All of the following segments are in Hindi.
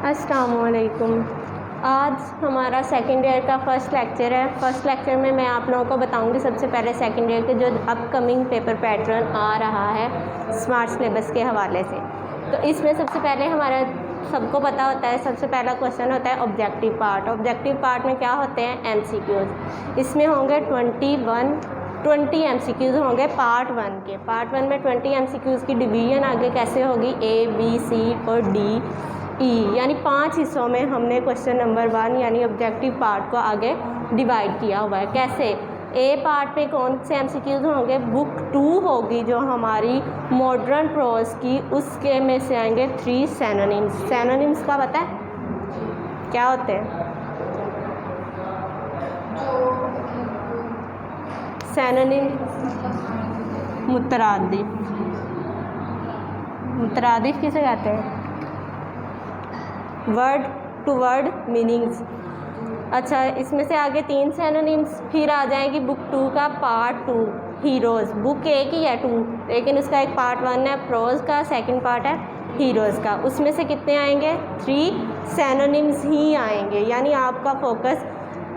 अस्सलामुअलैकुम। आज हमारा सेकेंड ईयर का फ़र्स्ट लेक्चर है। फ़र्स्ट लेक्चर में मैं आप लोगों को बताऊंगी सबसे पहले सेकेंड ईयर के जो अपकमिंग पेपर पैटर्न आ रहा है स्मार्ट सिलेबस के हवाले से। तो इसमें सबसे पहले हमारा सबको पता होता है, सबसे पहला क्वेश्चन होता है ऑब्जेक्टिव पार्ट। ऑब्जेक्टिव पार्ट में क्या होते हैं? MCQs। इसमें होंगे 20 MCQs होंगे पार्ट 1 के। पार्ट 1 में 20 MCQs की डिवीज़न आगे कैसे होगी? A, B, C और D, E, यानी 5 हिस्सों में हमने क्वेश्चन नंबर 1 यानी ऑब्जेक्टिव पार्ट को आगे डिवाइड किया हुआ है। कैसे? ए पार्ट में कौन से MCQs होंगे? बुक 2 होगी जो हमारी मॉडर्न प्रोज की, उसके में से आएंगे 3 सैनोनिम्स। सैनोनिम्स का पता है क्या होते हैं? सैनोनिम मुतरादिफ। मुतरादिफ किसे कहते हैं? Word to word meanings. अच्छा, इसमें से आगे 3 सैनोनिम्स फिर आ जाएंगी बुक 2 का पार्ट 2 हीरोज़। बुक 1 ही है 2, लेकिन उसका एक पार्ट 1 है प्रोज का, सेकंड पार्ट है हीरोज़ का। उसमें से कितने आएंगे? 3 सैनोनिम्स ही आएंगे। यानी आपका फोकस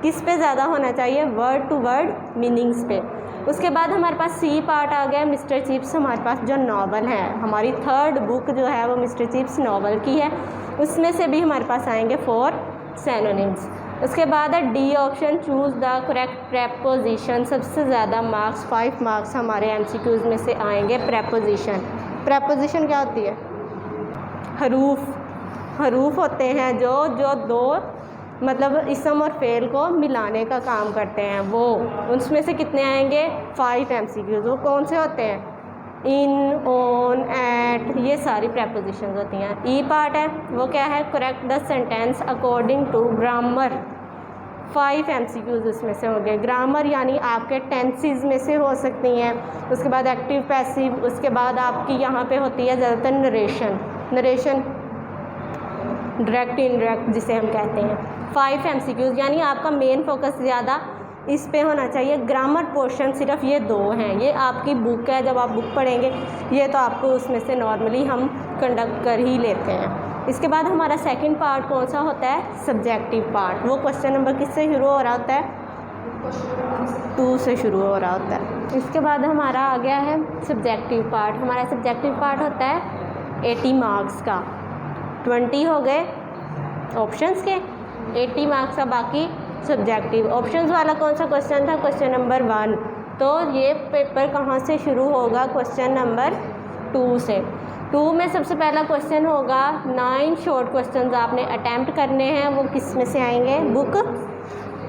किस पे ज़्यादा होना चाहिए? वर्ड टू वर्ड मीनिंग्स पे। उसके बाद हमारे पास सी पार्ट आ गया मिस्टर चिप्स। हमारे पास जो नावल है, हमारी 3rd बुक जो है वो मिस्टर चिप्स नावल की है। उसमें से भी हमारे पास आएंगे 4 सैनोनिम्स। उसके बाद है D option, choose the correct preposition. सबसे ज़्यादा मार्क्स 5 मार्क्स हमारे MCQs में से आएंगे प्रेपोजिशन। प्रेपोजिशन क्या होती है? हरूफ होते हैं जो दो मतलब इसम और फेल को मिलाने का काम करते हैं वो। उसमें से कितने आएंगे? 5 MCQs। वो कौन से होते हैं? इन, ऑन, एट, ये सारी प्रेपोजिशंस होती हैं। ई पार्ट है, वो क्या है? Correct the sentence according to grammar. 5 MCQs उसमें से होंगे। ग्रामर यानी आपके टेंसेस में से हो सकती हैं। उसके बाद एक्टिव पैसिव। उसके बाद आपकी यहाँ पे होती है ज़्यादातर नरेशन डायरेक्ट इनडायरेक्ट जिसे हम कहते हैं। 5 MCQs यानी आपका मेन फोकस ज़्यादा इस पे होना चाहिए। ग्रामर पोर्शन सिर्फ ये 2 हैं। ये आपकी बुक है, जब आप बुक पढ़ेंगे ये तो आपको उसमें से नॉर्मली हम कंडक्ट कर ही लेते हैं। इसके बाद हमारा सेकंड पार्ट कौन सा होता है? Subjective part. वो क्वेश्चन नंबर किससे शुरू हो रहा होता है? 2 से शुरू हो रहा होता है। इसके बाद हमारा आ गया है सब्जेक्टिव पार्ट। हमारा सब्जेक्टिव पार्ट होता है 80 मार्क्स का। 20 हो गए ऑप्शंस के, 80 मार्क्स का बाकी सब्जेक्टिव। ऑप्शंस वाला कौन सा क्वेश्चन था? Question number 1। तो ये पेपर कहाँ से शुरू होगा? क्वेश्चन नंबर 2 से। 2 में सबसे पहला क्वेश्चन होगा 9 शॉर्ट क्वेश्चंस आपने अटैम्प्ट करने हैं। वो किस में से आएंगे? बुक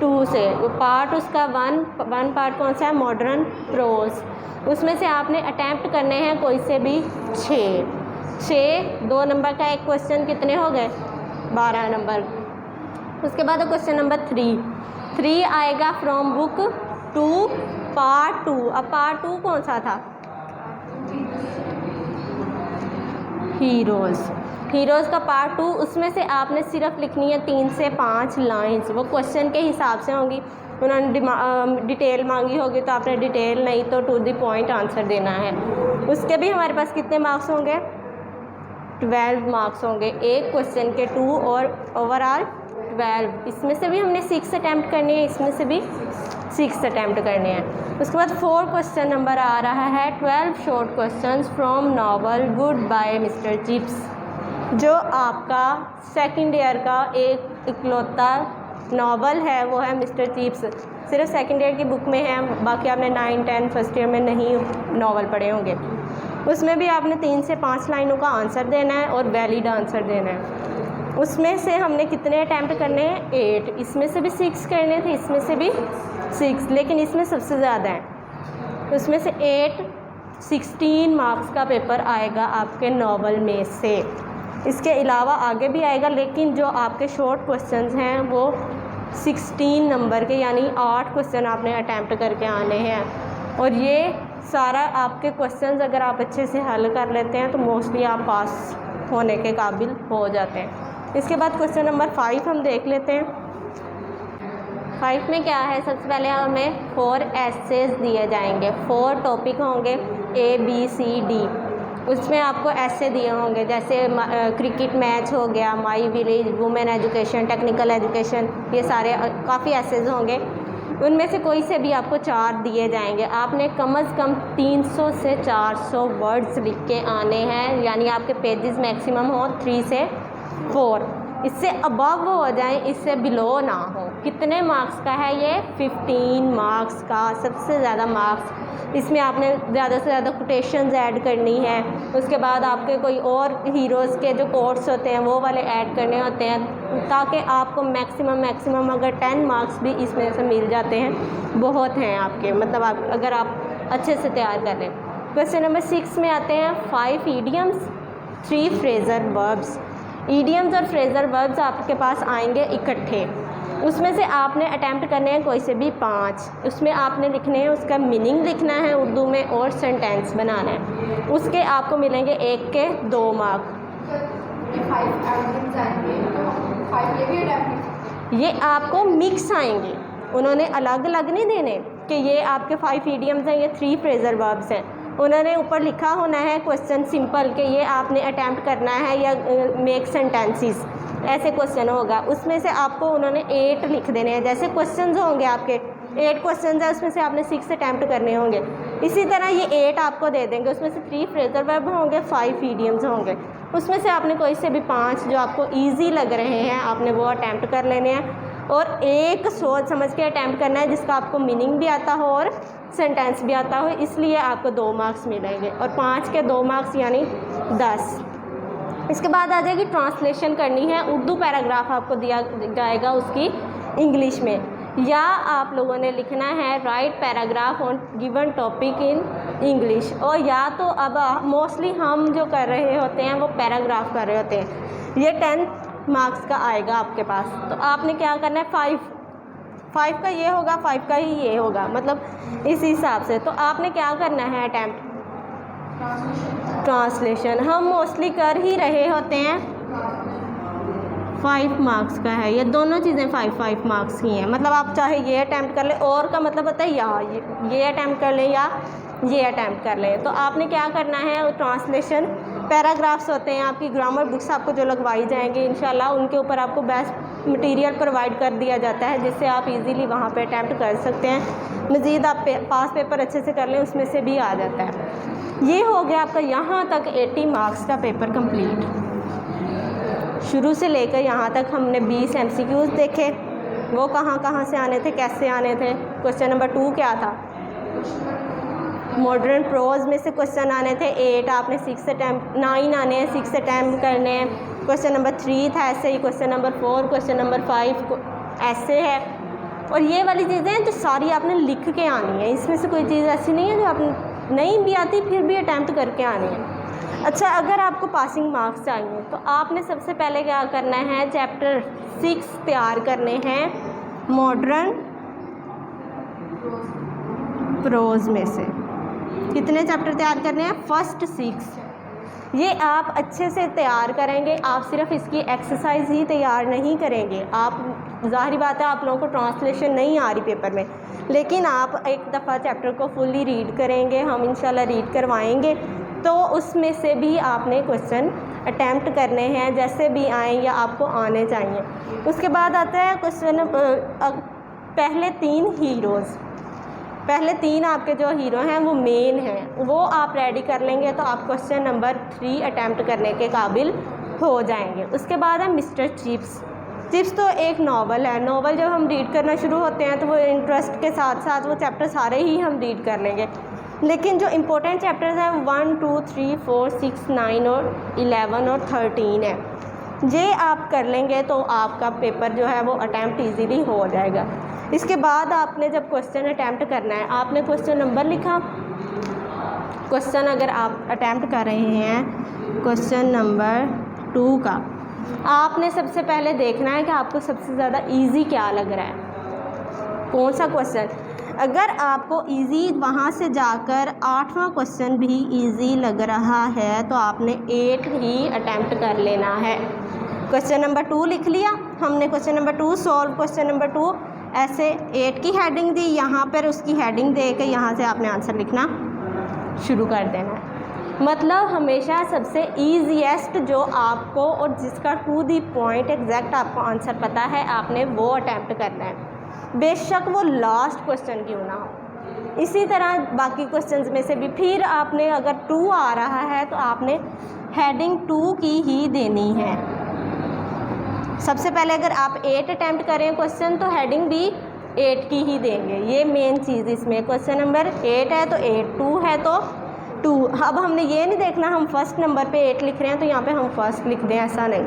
2 से। वो पार्ट उसका 1 पार्ट कौन सा है? Modern prose. उसमें से आपने अटैम्प्ट करने हैं कोई से भी 6 2 नंबर का एक क्वेश्चन कितने हो गए? 12 नंबर। उसके बाद क्वेश्चन नंबर 3 आएगा फ्रॉम बुक 2 पार्ट 2। अब पार्ट 2 कौन सा था? हीरोज़ का पार्ट 2। उसमें से आपने सिर्फ लिखनी है 3 से 5 लाइंस। वो क्वेश्चन के हिसाब से होंगी। उन्होंने डिटेल मांगी होगी तो आपने डिटेल, नहीं तो टू द पॉइंट आंसर देना है। उसके भी हमारे पास कितने मार्क्स होंगे? 12 मार्क्स होंगे एक क्वेश्चन के 2 और ओवरऑल 12। इसमें से भी हमने 6 अटैम्प्ट करने हैं, इसमें से भी 6 अटैम्प्ट करने हैं। उसके बाद 4 क्वेश्चन नंबर आ रहा है 12 short questions from novel goodbye mister Chips, जो आपका सेकंड ईयर का एक इकलौता नावल है। वो है मिस्टर चिप्स। सिर्फ सेकंड ईयर की बुक में है, बाकी आपने 9, 10 फर्स्ट ईयर में नहीं नावल पढ़े होंगे। उसमें भी आपने 3 से 5 लाइनों का आंसर देना है और वैलिड आंसर देना है। उसमें से हमने कितने अटैम्प्ट करने हैं? 8। इसमें से भी 6 करने थे, इसमें से भी 6, लेकिन इसमें सबसे ज़्यादा है। उसमें से 16 मार्क्स का पेपर आएगा आपके नावल में से। इसके अलावा आगे भी आएगा, लेकिन जो आपके शॉर्ट क्वेश्चंस हैं वो 16 नंबर के, यानी 8 क्वेश्चन आपने अटैम्प्ट करके आने हैं। और ये सारा आपके क्वेश्चंस अगर आप अच्छे से हल कर लेते हैं तो मोस्टली आप पास होने के काबिल हो जाते हैं। इसके बाद क्वेश्चन नंबर 5 हम देख लेते हैं। 5 में क्या है? सबसे पहले हमें 4 एसेज दिए जाएंगे। 4 टॉपिक होंगे A, B, C, D। उसमें आपको ऐसे दिए होंगे जैसे क्रिकेट मैच हो गया, my village, women education, technical education, ये सारे काफ़ी ऐसेज होंगे। उनमें से कोई से भी आपको 4 दिए जाएंगे। आपने कम से कम 300 से 400 वर्ड्स लिख के आने हैं, यानी आपके पेजेस मैक्सिमम हो 3 से 4, इससे अबव हो जाए, इससे बिलो ना हो। कितने मार्क्स का है ये? 15 मार्क्स का, सबसे ज़्यादा मार्क्स। इसमें आपने ज़्यादा से ज़्यादा कोटेशंस ऐड करनी है। उसके बाद आपके कोई और हीरोज़ के जो कोट्स होते हैं वो वाले ऐड करने होते हैं, ताकि आपको मैक्सिमम अगर 10 मार्क्स भी इसमें से मिल जाते हैं, बहुत हैं आपके, मतलब आप अगर आप अच्छे से तैयार कर लें। क्वेश्चन नंबर 6 में आते हैं 5 ईडियम्स, 3 फ्रेजर वर्ब्स। ईडियम्स और फ्रेजर वर्ब्स आपके पास आएंगे इकट्ठे। उसमें से आपने अटैम्प्ट करने हैं कोई से भी 5। उसमें आपने लिखने हैं, उसका मीनिंग लिखना है उर्दू में और सेंटेंस बनाना है। उसके आपको मिलेंगे 1 के 2 मार्क। ये आपको मिक्स आएंगे, उन्होंने अलग अलग नहीं देने कि ये आपके 5 ईडियम्स हैं, ये 3 फ्रेजर वर्ब्स हैं। उन्होंने ऊपर लिखा होना है क्वेश्चन सिंपल कि ये आपने अटैम्प्ट करना है या मेक सेंटेंसेस, ऐसे क्वेश्चन होगा। उसमें से आपको उन्होंने 8 लिख देने हैं। जैसे क्वेश्चंस होंगे आपके 8 क्वेश्चंस हैं, उसमें से आपने 6 अटैम्प्ट करने होंगे। इसी तरह ये 8 आपको दे देंगे, उसमें से 3 फ्रेजर वर्ब होंगे, 5 ईडियम्स होंगे। उसमें से आपने कोई से भी 5 जो आपको ईजी लग रहे हैं आपने वो अटैम्प्ट कर लेने हैं, और एक सोच समझ के अटैम्प्ट करना है जिसका आपको मीनिंग भी आता हो और सेंटेंस भी आता हो, इसलिए आपको 2 मार्क्स मिलेंगे। और 5 के 2 मार्क्स यानी 10। इसके बाद आ जाएगी ट्रांसलेशन करनी है। उर्दू पैराग्राफ आपको दिया जाएगा उसकी इंग्लिश में, या आप लोगों ने लिखना है right paragraph on given topic in English. और या तो अब मोस्टली हम जो कर रहे होते हैं वो पैराग्राफ कर रहे होते हैं। ये 10 मार्क्स का आएगा आपके पास। तो आपने क्या करना है, 5 का ये होगा, 5 का ही ये होगा, मतलब इस हिसाब से। तो आपने क्या करना है, अटैम्प्ट ट्रांसलेशन हम मोस्टली कर ही रहे होते हैं। 5 मार्क्स का है, ये दोनों चीज़ें 5 मार्क्स की हैं। मतलब आप चाहे ये अटैम्प्ट कर लें, और का मतलब होता है या ये अटैम्प्ट कर लें या ये अटैम्प्ट कर लें। तो आपने क्या करना है, ट्रांसलेशन पैराग्राफ्स होते हैं, आपकी ग्रामर बुक्स आपको जो लगवाई जाएंगी इंशाल्लाह, उनके ऊपर आपको बेस्ट मटेरियल प्रोवाइड कर दिया जाता है, जिससे आप इजीली वहाँ पे अटैम्प्ट कर सकते हैं। मज़ीद आप पास पेपर अच्छे से कर लें, उसमें से भी आ जाता है। ये हो गया आपका यहाँ तक 80 मार्क्स का पेपर कंप्लीट। शुरू से लेकर यहाँ तक हमने 20 MCQs देखे, वो कहाँ से आने थे, कैसे आने थे। क्वेश्चन नंबर 2 क्या था, मॉडर्न प्रोज में से क्वेश्चन आने थे 8, आपने 6 अटैम्प्ट, 9 आने हैं, 6 अटैम्प्ट करने हैं। क्वेश्चन नंबर 3 था ऐसे ही, क्वेश्चन नंबर 4, क्वेश्चन नंबर 5 ऐसे है। और ये वाली चीज़ें जो सारी आपने लिख के आनी है, इसमें से कोई चीज़ ऐसी नहीं है जो आप नहीं भी आती फिर भी अटैम्प्ट करके आनी है। अच्छा, अगर आपको पासिंग मार्क्स चाहिए तो आपने सबसे पहले क्या करना है, चैप्टर 6 तैयार करने हैं मॉडर्न प्रोज में से। कितने चैप्टर तैयार करने हैं, फर्स्ट 6। ये आप अच्छे से तैयार करेंगे। आप सिर्फ इसकी एक्सरसाइज ही तैयार नहीं करेंगे, आप ज़ाहिर बात है आप लोगों को ट्रांसलेशन नहीं आ रही पेपर में, लेकिन आप एक दफ़ा चैप्टर को फुल्ली रीड करेंगे, हम इंशाल्लाह रीड करवाएंगे, तो उसमें से भी आपने क्वेश्चन अटैम्प्ट करने हैं, जैसे भी आएँ या आपको आने चाहिए। उसके बाद आता है क्वेश्चन पहले 3 हीरोज़, पहले 3 आपके जो हीरो हैं वो मेन हैं, वो आप रेडी कर लेंगे तो आप क्वेश्चन नंबर 3 अटैम्प्ट करने के काबिल हो जाएंगे। उसके बाद है मिस्टर चिप्स। चिप्स तो एक नावल है। नावल जब हम रीड करना शुरू होते हैं तो वो इंटरेस्ट के साथ साथ वो चैप्टर सारे ही हम रीड कर लेंगे, लेकिन जो इम्पोर्टेंट चैप्टर्स हैं 1, 2, 3, 4, 6, 9 और 11 और 13 है, ये आप कर लेंगे तो आपका पेपर जो है वो अटैम्प्ट ईजीली हो जाएगा। इसके बाद आपने जब क्वेश्चन अटैम्प्ट करना है, आपने क्वेश्चन नंबर लिखा। क्वेश्चन अगर आप अटैम्प्ट कर रहे हैं क्वेश्चन नंबर 2 का, आपने सबसे पहले देखना है कि आपको सबसे ज़्यादा इजी क्या लग रहा है, कौन सा क्वेश्चन। अगर आपको इजी वहाँ से जाकर 8वां क्वेश्चन भी इजी लग रहा है तो आपने 8 ही अटैम्प्ट कर लेना है। क्वेश्चन नंबर 2 लिख लिया हमने, question number 2 solve question number 2, ऐसे 8 की हेडिंग दी, यहाँ पर उसकी हेडिंग दे के यहाँ से आपने आंसर लिखना शुरू कर देना है। मतलब हमेशा सबसे ईजीएस्ट जो आपको और जिसका टू दी पॉइंट एग्जैक्ट आपको आंसर पता है, आपने वो अटैम्प्ट करना है, बेशक वो लास्ट क्वेश्चन क्यों ना हो। इसी तरह बाकी क्वेश्चंस में से भी फिर आपने अगर 2 आ रहा है तो आपने हेडिंग 2 की ही देनी है। सबसे पहले अगर आप 8 अटैम्प्ट करें क्वेश्चन तो हेडिंग भी 8 की ही देंगे, ये मेन चीज़ इसमें। क्वेश्चन नंबर 8 है तो 8, 2 है तो 2। अब हमने ये नहीं देखना हम फर्स्ट नंबर पे 8 लिख रहे हैं तो यहाँ पे हम फर्स्ट लिख दें, ऐसा नहीं।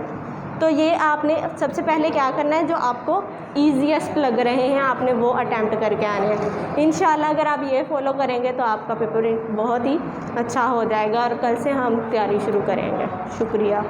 तो ये आपने सबसे पहले क्या करना है, जो आपको ईजीएस्ट लग रहे हैं आपने वो अटैम्प्ट करके आने हैं। इंशाल्लाह अगर आप ये फॉलो करेंगे तो आपका पेपर बहुत ही अच्छा हो जाएगा और कल से हम तैयारी शुरू करेंगे। शुक्रिया।